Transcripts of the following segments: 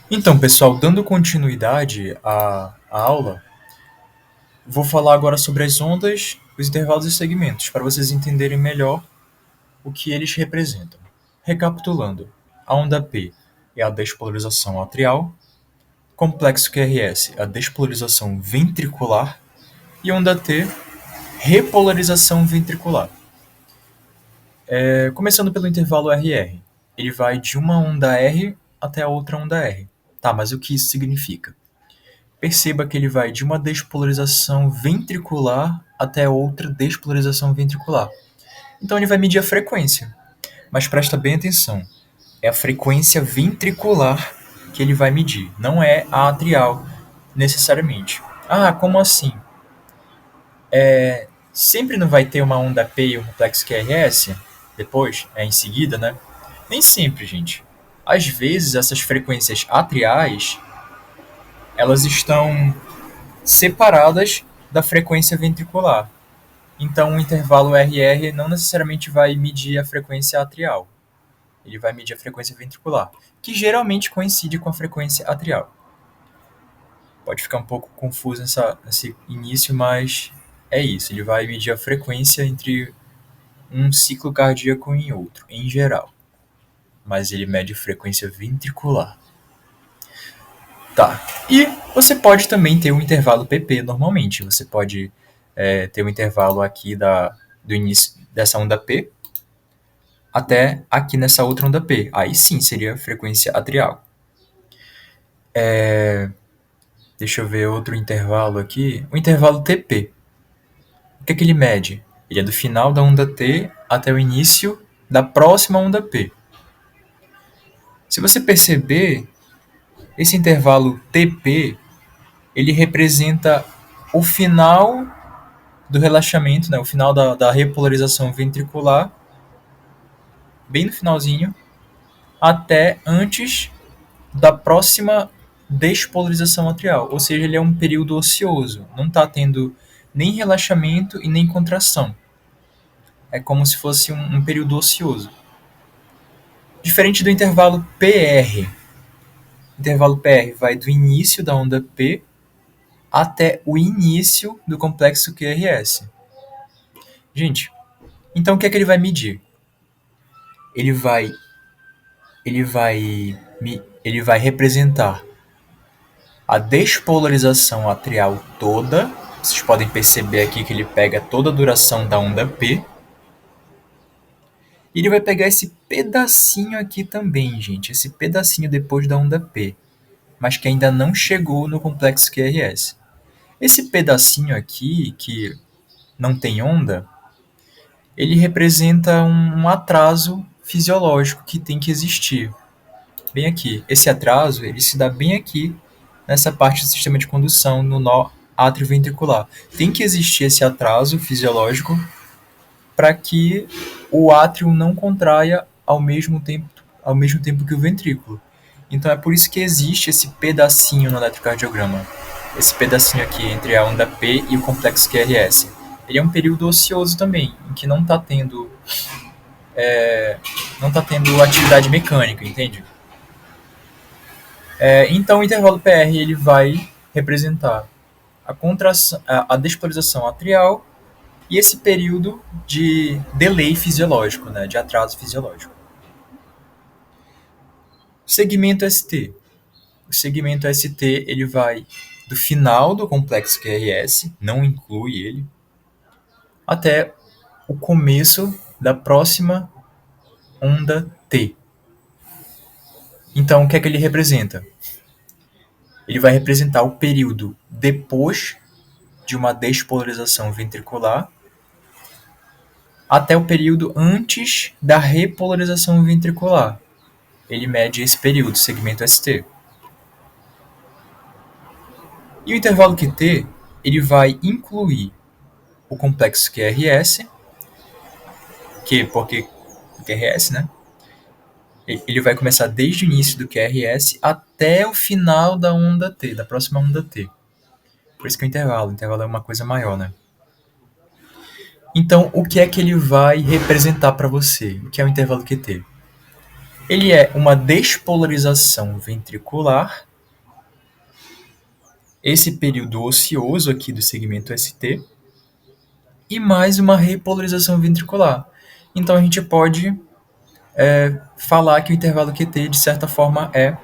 Então, pessoal, dando continuidade à aula, vou falar agora sobre as ondas, os intervalos e segmentos, para vocês entenderem melhor o que eles representam. Recapitulando, a onda P é a despolarização atrial, complexo QRS é a despolarização ventricular e onda T, repolarização ventricular. Começando pelo intervalo RR, ele vai de uma onda R até a outra onda R. Tá, mas o que isso significa? Perceba que ele vai de uma despolarização ventricular até outra despolarização ventricular. Então ele vai medir a frequência. Mas presta bem atenção. É a frequência ventricular que ele vai medir, não é a atrial, necessariamente. Ah, como assim? Sempre não vai ter uma onda P e um complexo QRS? Depois, em seguida, né? Nem sempre, gente. Às vezes, essas frequências atriais, elas estão separadas da frequência ventricular. Então, o intervalo RR não necessariamente vai medir a frequência atrial. Ele vai medir a frequência ventricular, que geralmente coincide com a frequência atrial. Pode ficar um pouco confuso nesse início, mas é isso. Ele vai medir a frequência entre um ciclo cardíaco e outro, em geral. Mas ele mede a frequência ventricular. Tá. E você pode também ter um intervalo PP normalmente. Você pode ter um intervalo aqui do início dessa onda P até aqui nessa outra onda P. Aí sim seria frequência atrial. Deixa eu ver outro intervalo aqui. O intervalo TP. O que é que ele mede? Ele é do final da onda T até o início da próxima onda P. Se você perceber, esse intervalo TP, ele representa o final do relaxamento, né, o final da repolarização ventricular, bem no finalzinho, até antes da próxima despolarização atrial. Ou seja, ele é um período ocioso, não está tendo nem relaxamento e nem contração. É como se fosse um período ocioso. Diferente do intervalo PR. O intervalo PR vai do início da onda P até o início do complexo QRS. Gente, então o que é que ele vai medir? Ele vai representar a despolarização atrial toda. Vocês podem perceber aqui que ele pega toda a duração da onda P. E ele vai pegar esse pedacinho aqui também, gente. Esse pedacinho depois da onda P. Mas que ainda não chegou no complexo QRS. Esse pedacinho aqui, que não tem onda, ele representa um atraso fisiológico que tem que existir. Bem aqui. Esse atraso, ele se dá bem aqui, nessa parte do sistema de condução, no nó atrioventricular. Tem que existir esse atraso fisiológico para que o átrio não contraia ao mesmo tempo que o ventrículo. Então é por isso que existe esse pedacinho no eletrocardiograma. Esse pedacinho aqui entre a onda P e o complexo QRS. Ele é um período ocioso também, em que não tá tendo atividade mecânica, entende? Então o intervalo PR ele vai representar a despolarização atrial e esse período de delay fisiológico, né, de atraso fisiológico. Segmento ST. O segmento ST ele vai do final do complexo QRS, não inclui ele, até o começo da próxima onda T. Então, o que é que ele representa? Ele vai representar o período depois de uma despolarização ventricular até o período antes da repolarização ventricular. Ele mede esse período, segmento ST. E o intervalo QT, ele vai incluir o complexo QRS, porque o QRS, né? Ele vai começar desde o início do QRS até o final da onda T, da próxima onda T. Por isso que é o intervalo é uma coisa maior, né? Então, o que é que ele vai representar para você? O que é o intervalo QT? Ele é uma despolarização ventricular, esse período ocioso aqui do segmento ST, e mais uma repolarização ventricular. Então a gente pode falar que o intervalo QT, de certa forma, é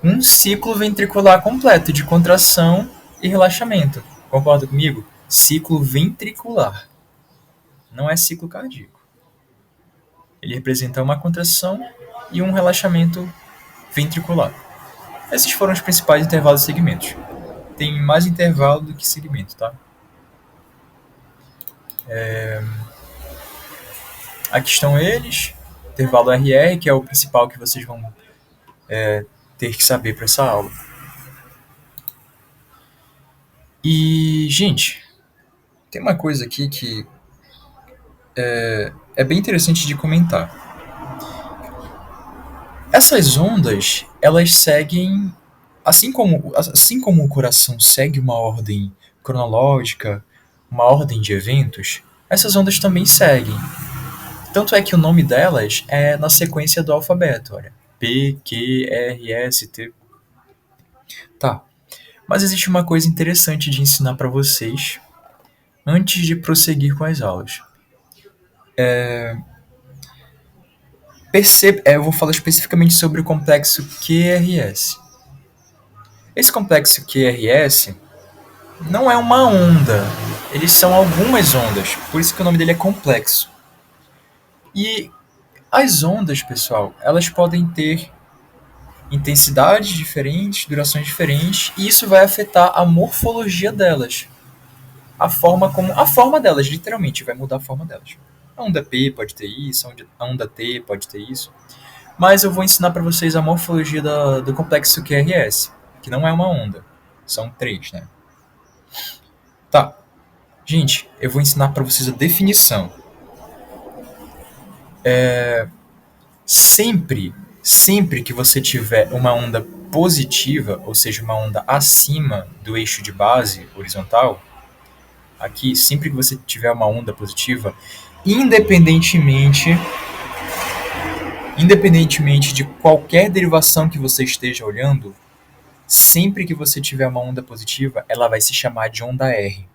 um ciclo ventricular completo de contração e relaxamento. Concorda comigo? Ciclo ventricular. Não é ciclo cardíaco. Ele representa uma contração e um relaxamento ventricular. Esses foram os principais intervalos e segmentos. Tem mais intervalo do que segmento, tá? Aqui estão eles. Intervalo RR, que é o principal que vocês vão ter que saber para essa aula. E, gente, tem uma coisa aqui que é bem interessante de comentar. Essas ondas, elas seguem, assim como o coração segue uma ordem cronológica, uma ordem de eventos, essas ondas também seguem. Tanto é que o nome delas é na sequência do alfabeto, olha. P, Q, R, S, T. Tá. Mas existe uma coisa interessante de ensinar para vocês antes de prosseguir com as aulas. Eu vou falar especificamente sobre o complexo QRS. Esse complexo QRS não é uma onda, eles são algumas ondas, por isso que o nome dele é complexo. E as ondas, pessoal, elas podem ter intensidades diferentes, durações diferentes, e isso vai afetar a morfologia delas. A forma delas, literalmente, vai mudar a forma delas. A onda P pode ter isso, a onda T pode ter isso. Mas eu vou ensinar para vocês a morfologia do complexo QRS, que não é uma onda, são três, né? Tá. Gente, eu vou ensinar para vocês a definição. Sempre que você tiver uma onda positiva, ou seja, uma onda acima do eixo de base horizontal, aqui, sempre que você tiver uma onda positiva, independentemente de qualquer derivação que você esteja olhando, sempre que você tiver uma onda positiva, ela vai se chamar de onda R.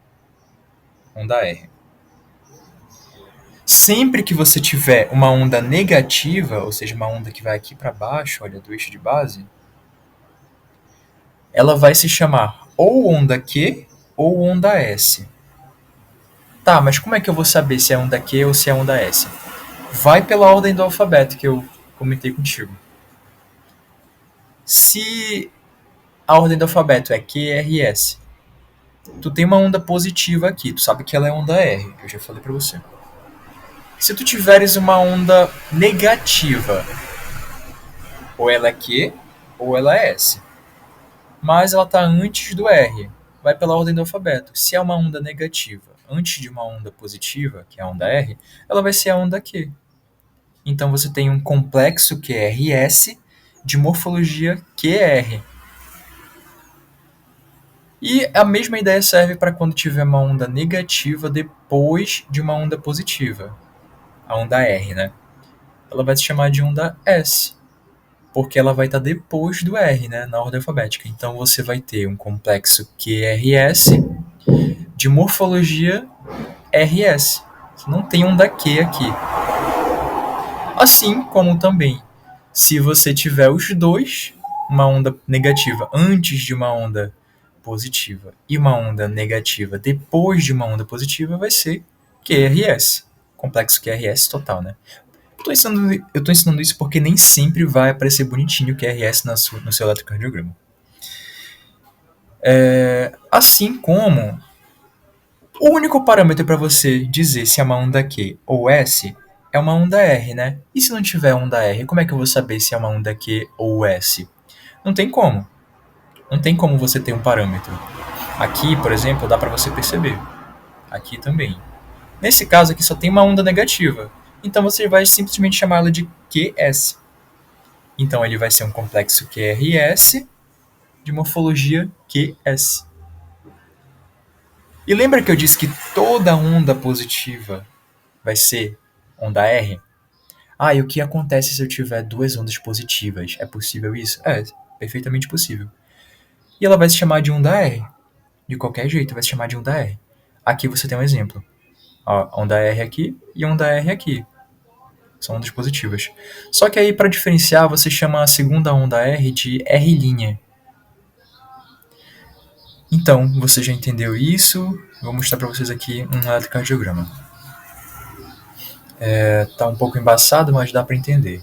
Onda R. Sempre que você tiver uma onda negativa, ou seja, uma onda que vai aqui para baixo, olha, do eixo de base, ela vai se chamar ou onda Q ou onda S. Tá, mas como é que eu vou saber se é onda Q ou se é onda S? Vai pela ordem do alfabeto que eu comentei contigo. Se a ordem do alfabeto é Q, R, S, tu tem uma onda positiva aqui, tu sabe que ela é onda R, que eu já falei pra você. Se tu tiveres uma onda negativa, ou ela é Q ou ela é S. Mas ela está antes do R, vai pela ordem do alfabeto. Se é uma onda negativa antes de uma onda positiva, que é a onda R, ela vai ser a onda Q. Então você tem um complexo QRS de morfologia QR. E a mesma ideia serve para quando tiver uma onda negativa depois de uma onda positiva. A onda R, né? Ela vai se chamar de onda S, porque ela vai estar depois do R, né, na ordem alfabética. Então você vai ter um complexo QRS de morfologia RS. Você não tem onda Q aqui. Assim como também, se você tiver os dois, uma onda negativa antes de uma onda positiva e uma onda negativa depois de uma onda positiva, vai ser QRS. Complexo QRS total, né? Eu tô ensinando isso porque nem sempre vai aparecer bonitinho o QRS no seu eletrocardiograma. Assim como o único parâmetro para você dizer se é uma onda Q ou S é uma onda R, né? E se não tiver onda R, como é que eu vou saber se é uma onda Q ou S? Não tem como. Não tem como você ter um parâmetro. Aqui, por exemplo, dá para você perceber. Aqui também. Nesse caso aqui só tem uma onda negativa. Então você vai simplesmente chamá-la de QS. Então ele vai ser um complexo QRS de morfologia QS. E lembra que eu disse que toda onda positiva vai ser onda R? Ah, e o que acontece se eu tiver duas ondas positivas? É possível isso? É, perfeitamente possível. E ela vai se chamar de onda R. De qualquer jeito, vai se chamar de onda R. Aqui você tem um exemplo. Ó, onda R aqui e onda R aqui. São ondas positivas. Só que aí, para diferenciar, você chama a segunda onda R de R'. Então, você já entendeu isso? Vou mostrar para vocês aqui um eletrocardiograma. Tá um pouco embaçado, mas dá para entender.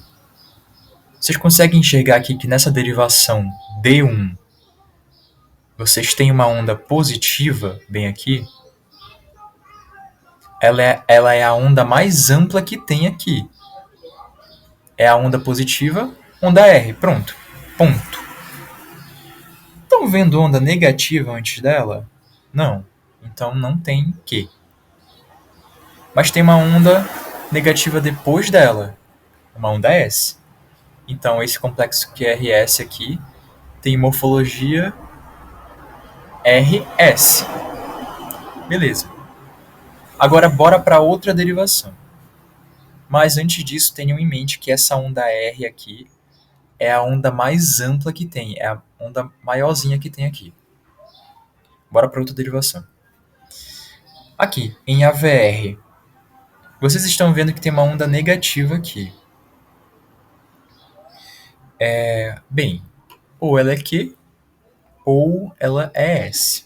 Vocês conseguem enxergar aqui que nessa derivação D1, vocês têm uma onda positiva bem aqui? Ela é a onda mais ampla que tem aqui. É a onda positiva, onda R. Pronto. Ponto. Estão vendo onda negativa antes dela? Não. Então não tem Q. Mas tem uma onda negativa depois dela. Uma onda S. Então esse complexo QRS aqui tem morfologia RS. Beleza. Agora bora para outra derivação. Mas antes disso, tenham em mente que essa onda R aqui é a onda mais ampla que tem, é a onda maiorzinha que tem aqui. Bora para outra derivação. Aqui, em AVR, vocês estão vendo que tem uma onda negativa aqui. Bem, ou ela é Q, ou ela é S.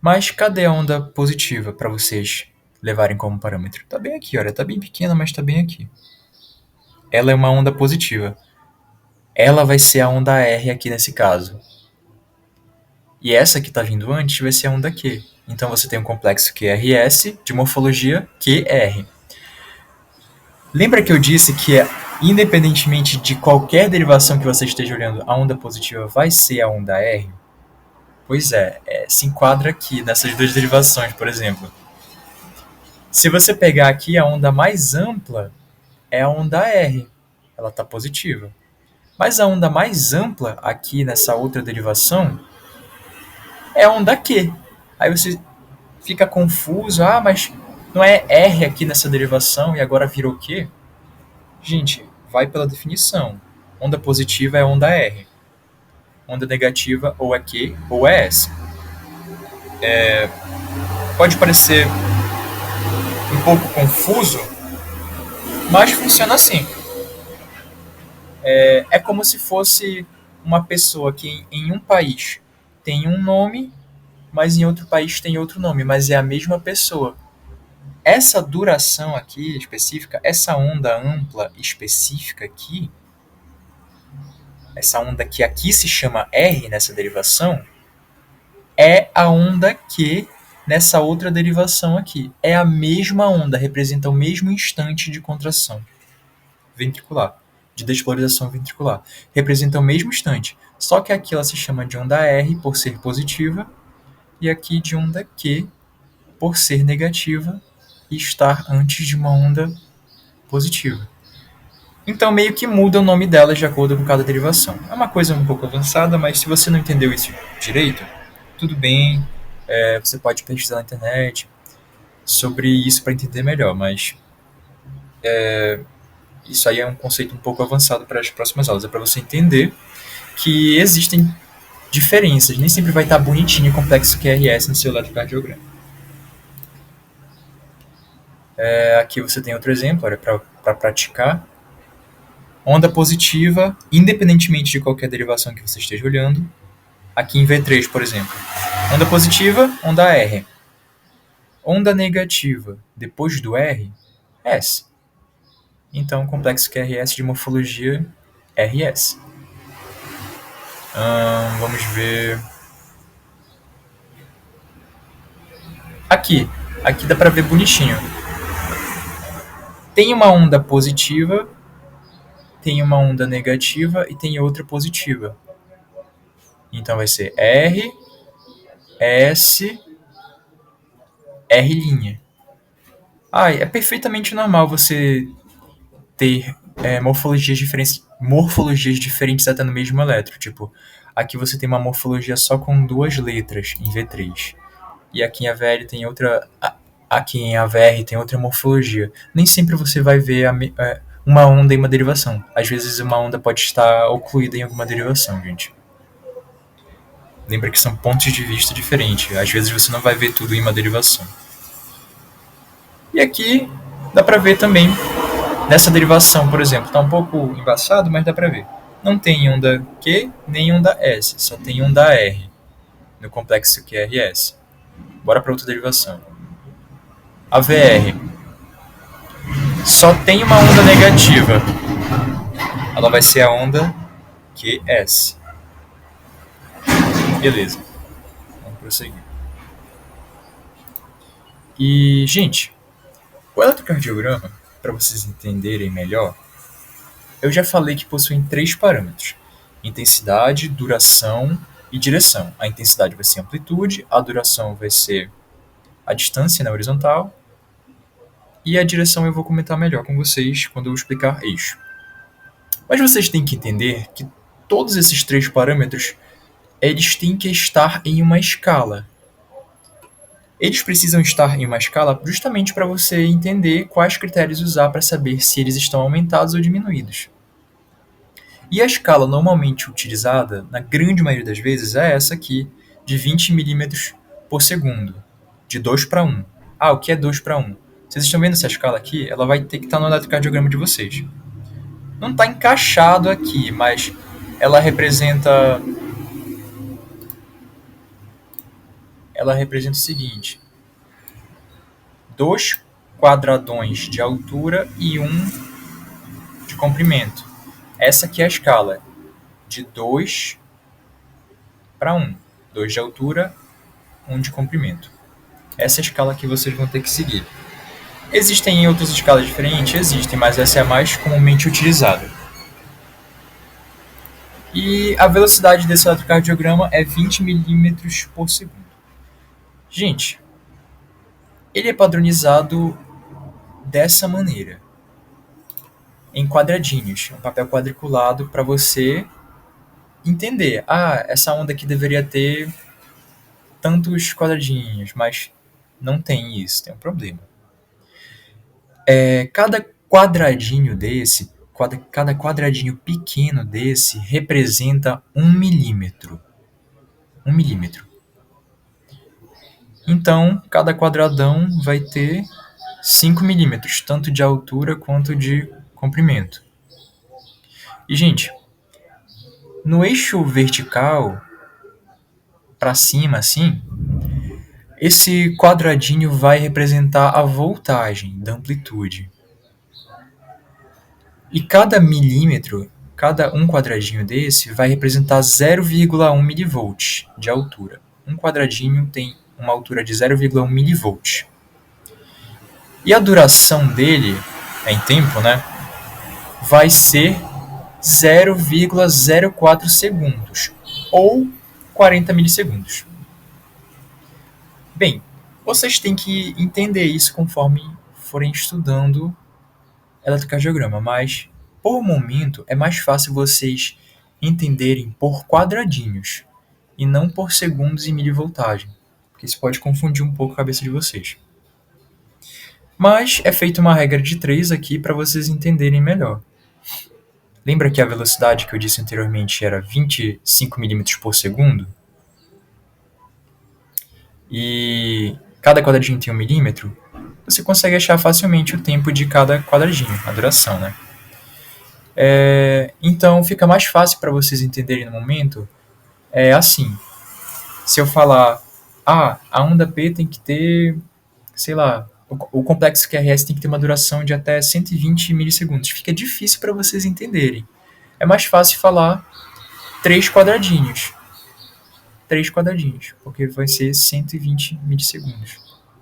Mas cadê a onda positiva para vocês levarem como parâmetro? Tá bem aqui, olha, tá bem pequena, mas tá bem aqui. Ela é uma onda positiva. Ela vai ser a onda R aqui nesse caso. E essa que está vindo antes vai ser a onda Q. Então você tem um complexo QRS de morfologia QR. Lembra que eu disse que, independentemente de qualquer derivação que você esteja olhando, a onda positiva vai ser a onda R? Pois se enquadra aqui nessas duas derivações, por exemplo. Se você pegar aqui, a onda mais ampla é a onda R. Ela está positiva. Mas a onda mais ampla aqui nessa outra derivação é a onda Q. Aí você fica confuso, mas não é R aqui nessa derivação e agora virou Q? Gente, vai pela definição. Onda positiva é onda R. Onda negativa ou é Q ou é S. Pode parecer um pouco confuso, mas funciona assim. É como se fosse uma pessoa que em um país tem um nome, mas em outro país tem outro nome, mas é a mesma pessoa. Essa duração aqui específica, essa onda ampla específica aqui, essa onda que aqui se chama R nessa derivação, é a onda Q nessa outra derivação aqui. É a mesma onda, representa o mesmo instante de contração ventricular, de despolarização ventricular. Representa o mesmo instante, só que aqui ela se chama de onda R por ser positiva e aqui de onda Q por ser negativa e estar antes de uma onda positiva. Então meio que muda o nome delas de acordo com cada derivação. É uma coisa um pouco avançada, mas se você não entendeu isso direito, tudo bem, você pode pesquisar na internet sobre isso para entender melhor, mas isso aí é um conceito um pouco avançado para as próximas aulas. É para você entender que existem diferenças, nem sempre vai estar bonitinho o complexo QRS no seu eletrocardiograma. Aqui você tem outro exemplo, para praticar. Onda positiva, independentemente de qualquer derivação que você esteja olhando. Aqui em V3, por exemplo. Onda positiva, onda R. Onda negativa, depois do R, S. Então, complexo QRS de morfologia RS. Vamos ver. Aqui dá para ver bonitinho. Tem uma onda positiva, tem uma onda negativa e tem outra positiva. Então vai ser R, S, R'. É perfeitamente normal você ter morfologias diferentes até no mesmo elétron. Tipo, aqui você tem uma morfologia só com duas letras em V3. E aqui em AVL tem outra. aqui em AVR tem outra morfologia. Nem sempre você vai ver uma onda em uma derivação. Às vezes uma onda pode estar ocluída em alguma derivação, gente. Lembra que são pontos de vista diferentes. Às vezes você não vai ver tudo em uma derivação. E aqui dá para ver também, nessa derivação, por exemplo, está um pouco embaçado, mas dá para ver. Não tem onda Q nem onda S, só tem onda R no complexo QRS. Bora para outra derivação. A VR só tem uma onda negativa. Ela vai ser a onda QS. Beleza. Vamos prosseguir. E, gente, o eletrocardiograma, para vocês entenderem melhor, eu já falei que possuem 3 parâmetros: intensidade, duração e direção. A intensidade vai ser a amplitude, a duração vai ser a distância na horizontal, e a direção eu vou comentar melhor com vocês quando eu explicar eixo. Mas vocês têm que entender que todos esses 3 parâmetros, eles têm que estar em uma escala. Eles precisam estar em uma escala justamente para você entender quais critérios usar para saber se eles estão aumentados ou diminuídos. E a escala normalmente utilizada, na grande maioria das vezes, é essa aqui, de 20 milímetros por segundo, de 2 para 1. Ah, o que é 2 para 1? Vocês estão vendo essa escala aqui? Ela vai ter que estar no eletrocardiograma de vocês. Não está encaixado aqui, mas ela representa o seguinte: 2 quadradões de altura e 1 de comprimento. Essa aqui é a escala, de 2 para 1. 2 de altura, 1 de comprimento. Essa é a escala que vocês vão ter que seguir. Existem outras escalas diferentes? Existem, mas essa é a mais comumente utilizada. E a velocidade desse eletrocardiograma é 20 milímetros por segundo. Gente, ele é padronizado dessa maneira, em quadradinhos, um papel quadriculado para você entender. Ah, essa onda aqui deveria ter tantos quadradinhos, mas não tem isso, tem um problema. Cada quadradinho desse, cada quadradinho pequeno desse representa 1 milímetro. 1 milímetro. Então, cada quadradão vai ter 5 milímetros, tanto de altura quanto de comprimento. E, gente, no eixo vertical, para cima, assim, esse quadradinho vai representar a voltagem da amplitude. E cada milímetro, cada um quadradinho desse, vai representar 0,1 milivolts de altura. Um quadradinho tem uma altura de 0,1 milivolts. E a duração dele, em tempo, né, vai ser 0,04 segundos, ou 40 milissegundos. Bem, vocês têm que entender isso conforme forem estudando eletrocardiograma, mas, por momento, é mais fácil vocês entenderem por quadradinhos, e não por segundos e milivoltagem, porque isso pode confundir um pouco a cabeça de vocês. Mas é feita uma regra de 3 aqui para vocês entenderem melhor. Lembra que a velocidade que eu disse anteriormente era 25 milímetros por segundo? E cada quadradinho tem 1 milímetro? Você consegue achar facilmente o tempo de cada quadradinho, a duração, né? Então fica mais fácil para vocês entenderem no momento. É assim, se eu falar, a onda P tem que ter, sei lá, o complexo QRS tem que ter uma duração de até 120 milissegundos. Fica difícil para vocês entenderem. É mais fácil falar 3 quadradinhos. 3 quadradinhos, porque vai ser 120 milissegundos.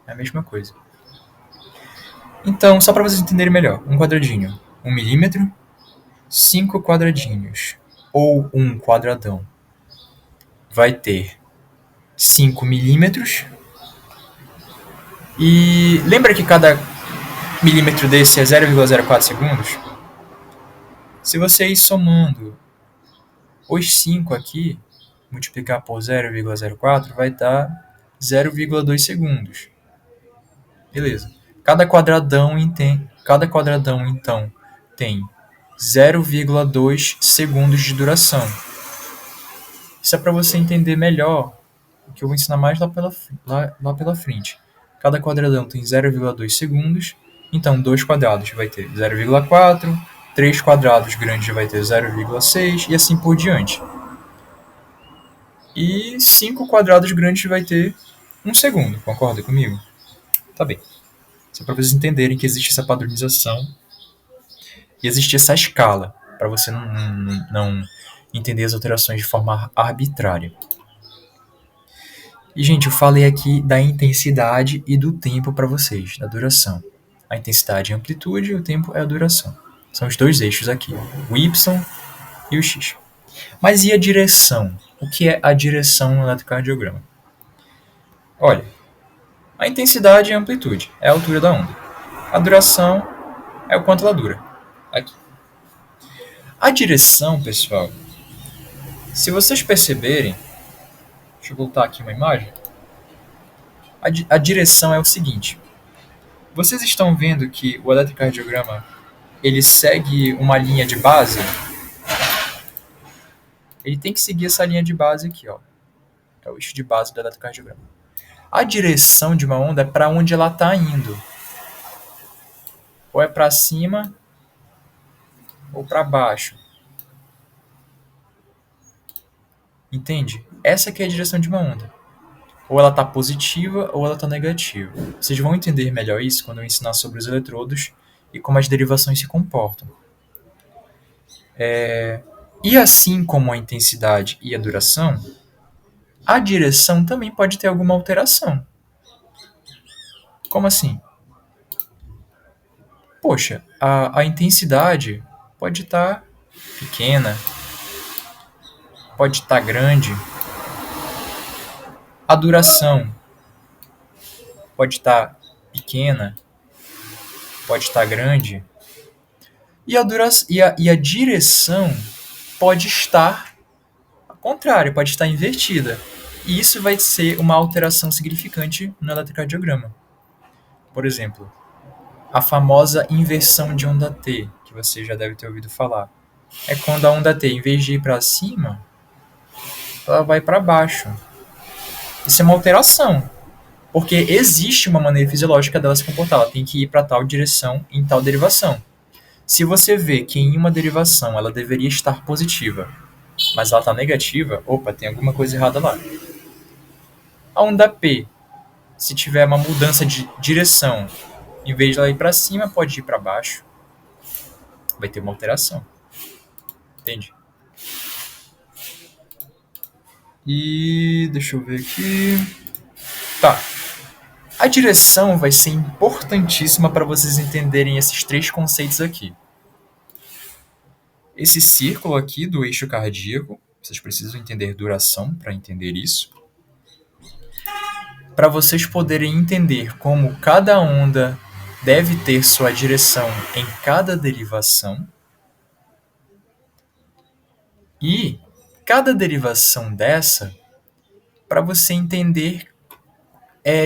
É a mesma coisa. Então, só para vocês entenderem melhor, um quadradinho, 1 milímetro, 5 quadradinhos, ou um quadradão, vai ter 5 milímetros. E lembra que cada milímetro desse é 0,04 segundos? Se você ir somando os 5 aqui, multiplicar por 0,04, vai dar 0,2 segundos. Beleza. Cada quadradão, então, tem 0,2 segundos de duração. Isso é para você entender melhor o que eu vou ensinar mais lá pela frente. Cada quadradão tem 0,2 segundos, então 2 quadrados vai ter 0,4, 3 quadrados grandes vai ter 0,6 e assim por diante. E 5 quadrados grandes vai ter 1 segundo, concorda comigo? Tá bem. Só para vocês entenderem que existe essa padronização e existe essa escala, para você não entender as alterações de forma arbitrária. E, gente, eu falei aqui da intensidade e do tempo para vocês, da duração. A intensidade é a amplitude e o tempo é a duração. São os dois eixos aqui, o Y e o X. Mas e a direção? O que é a direção no eletrocardiograma? Olha, a intensidade é a amplitude, é a altura da onda. A duração é o quanto ela dura. Aqui. A direção, pessoal, se vocês perceberem, deixa eu voltar aqui uma imagem. A direção é o seguinte. Vocês estão vendo que o eletrocardiograma ele segue uma linha de base? Ele tem que seguir essa linha de base aqui, ó. É o eixo de base do eletrocardiograma. A direção de uma onda é para onde ela está indo. Ou é para cima ou para baixo. Entende? Essa aqui é a direção de uma onda. Ou ela está positiva ou ela está negativa. Vocês vão entender melhor isso quando eu ensinar sobre os eletrodos e como as derivações se comportam. E assim como a intensidade e a duração, a direção também pode ter alguma alteração. Como assim? Poxa, a intensidade pode estar pequena, pode estar grande. A duração pode estar pequena, pode estar grande. E a direção pode estar ao contrário, pode estar invertida. E isso vai ser uma alteração significante no eletrocardiograma. Por exemplo, a famosa inversão de onda T, que você já deve ter ouvido falar. É quando a onda T, em vez de ir para cima, ela vai para baixo. Isso é uma alteração, porque existe uma maneira fisiológica dela se comportar. Ela tem que ir para tal direção em tal derivação. Se você vê que em uma derivação ela deveria estar positiva, mas ela está negativa, opa, tem alguma coisa errada lá. A onda P, se tiver uma mudança de direção, em vez de ela ir para cima, pode ir para baixo. Vai ter uma alteração. Entende? E deixa eu ver aqui. Tá. A direção vai ser importantíssima para vocês entenderem esses três conceitos aqui. Esse círculo aqui do eixo cardíaco, vocês precisam entender duração para entender isso. Para vocês poderem entender como cada onda deve ter sua direção em cada derivação. E cada derivação dessa, para você entender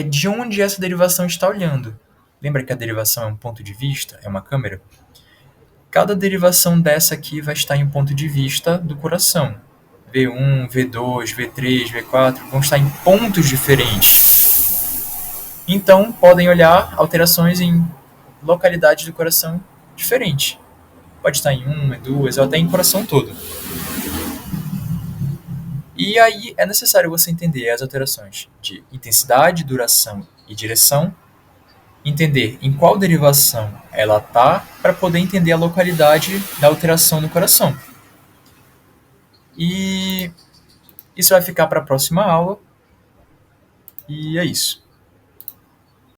de onde essa derivação está olhando. Lembra que a derivação é um ponto de vista? É uma câmera? Cada derivação dessa aqui vai estar em um ponto de vista do coração. V1, V2, V3, V4 vão estar em pontos diferentes. Então, podem olhar alterações em localidades do coração diferentes. Pode estar em uma, duas, ou até em coração todo. E aí é necessário você entender as alterações de intensidade, duração e direção, entender em qual derivação ela está, para poder entender a localidade da alteração no coração. E isso vai ficar para a próxima aula. E é isso.